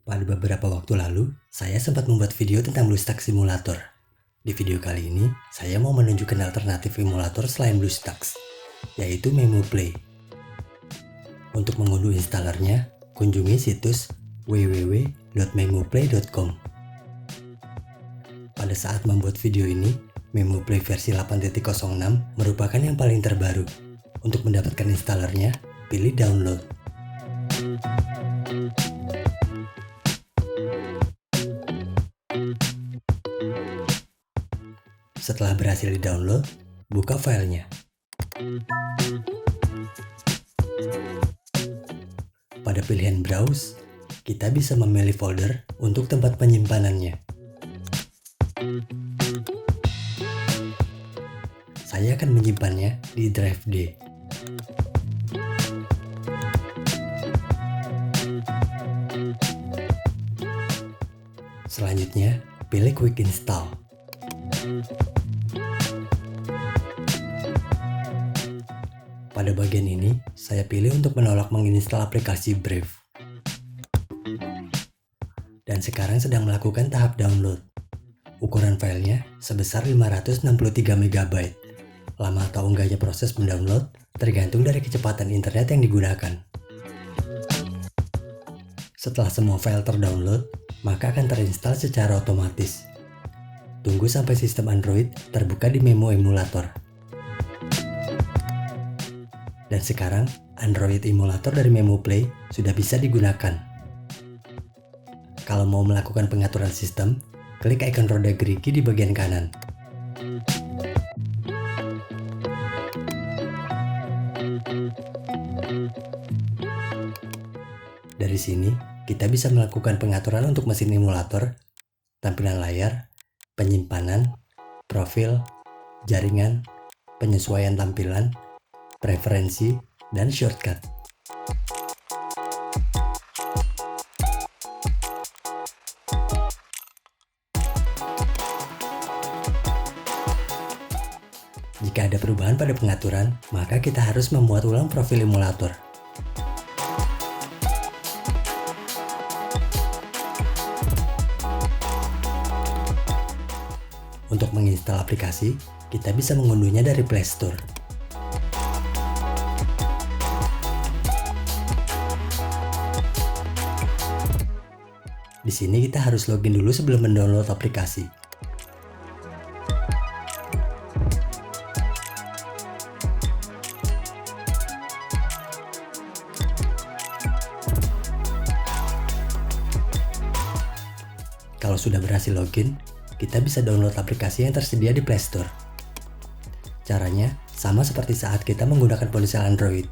Pada beberapa waktu lalu, saya sempat membuat video tentang BlueStacks Simulator. Di video kali ini, saya mau menunjukkan alternatif emulator selain BlueStacks, yaitu MemoPlay. Untuk mengunduh installernya, kunjungi situs www.memoplay.com. Pada saat membuat video ini, MemoPlay versi 8.06 merupakan yang paling terbaru. Untuk mendapatkan installernya, pilih download. Setelah berhasil di-download, buka filenya. Pada pilihan Browse, kita bisa memilih folder untuk tempat penyimpanannya. Saya akan menyimpannya di drive D. Selanjutnya, pilih Quick Install. Pada bagian ini, saya pilih untuk menolak menginstal aplikasi Brave. Dan sekarang sedang melakukan tahap download. Ukuran filenya sebesar 563 MB. Lama atau enggaknya proses mendownload tergantung dari kecepatan internet yang digunakan. Setelah semua file terdownload, maka akan terinstall secara otomatis. Tunggu sampai sistem Android terbuka di Memo Emulator. Dan sekarang, Android emulator dari MemoPlay sudah bisa digunakan. Kalau mau melakukan pengaturan sistem, klik ikon roda gerigi di bagian kanan. Dari sini, kita bisa melakukan pengaturan untuk mesin emulator, tampilan layar, penyimpanan, profil, jaringan, penyesuaian tampilan, preferensi, dan shortcut. Jika ada perubahan pada pengaturan, maka kita harus membuat ulang profil emulator. Untuk menginstal aplikasi, kita bisa mengunduhnya dari Play Store. Di sini kita harus login dulu sebelum mendownload aplikasi. Kalau sudah berhasil login, kita bisa download aplikasi yang tersedia di Play Store. Caranya sama seperti saat kita menggunakan ponsel Android.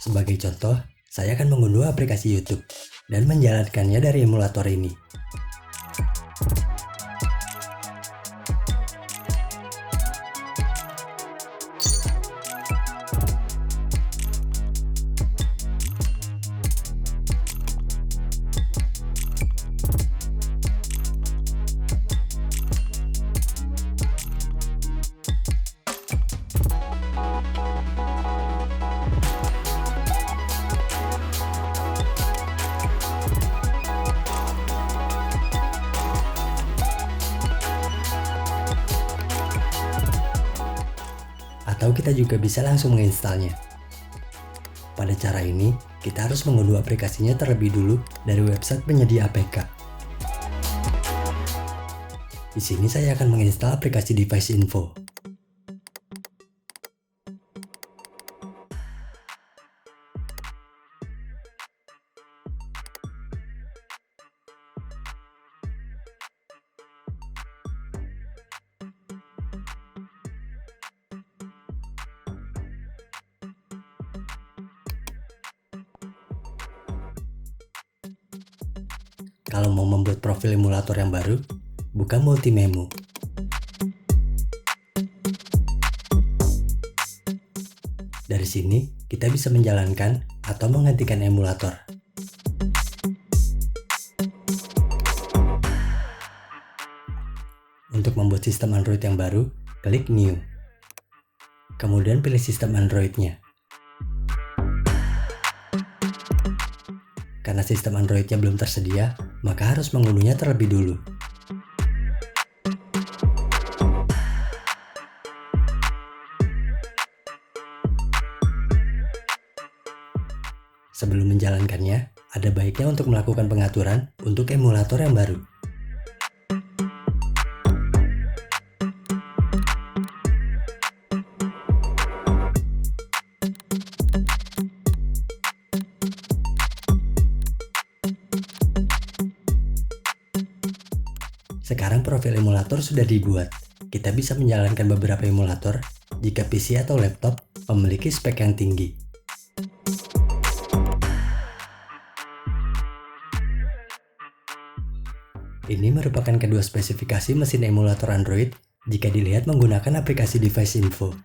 Sebagai contoh, saya akan mengunduh aplikasi YouTube dan menjalankannya dari emulator ini. Atau kita juga bisa langsung menginstalnya. Pada cara ini, kita harus mengunduh aplikasinya terlebih dulu dari website penyedia APK. Di sini saya akan menginstal aplikasi Device Info. Kalau mau membuat profil emulator yang baru, buka Multimemo. Dari sini, kita bisa menjalankan atau menghentikan emulator. Untuk membuat sistem Android yang baru, klik New. Kemudian pilih sistem Android-nya. karena sistem Android-nya belum tersedia, maka harus mengunduhnya terlebih dulu. Sebelum menjalankannya, ada baiknya untuk melakukan pengaturan untuk emulator yang baru. Sekarang profil emulator sudah dibuat. Kita bisa menjalankan beberapa emulator jika PC atau laptop memiliki spek yang tinggi. Ini merupakan kedua spesifikasi mesin emulator Android jika dilihat menggunakan aplikasi Device Info.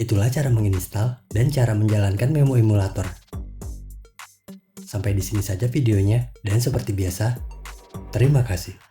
Itulah cara menginstal dan cara menjalankan Memo Emulator. Sampai di sini saja videonya, dan seperti biasa, terima kasih.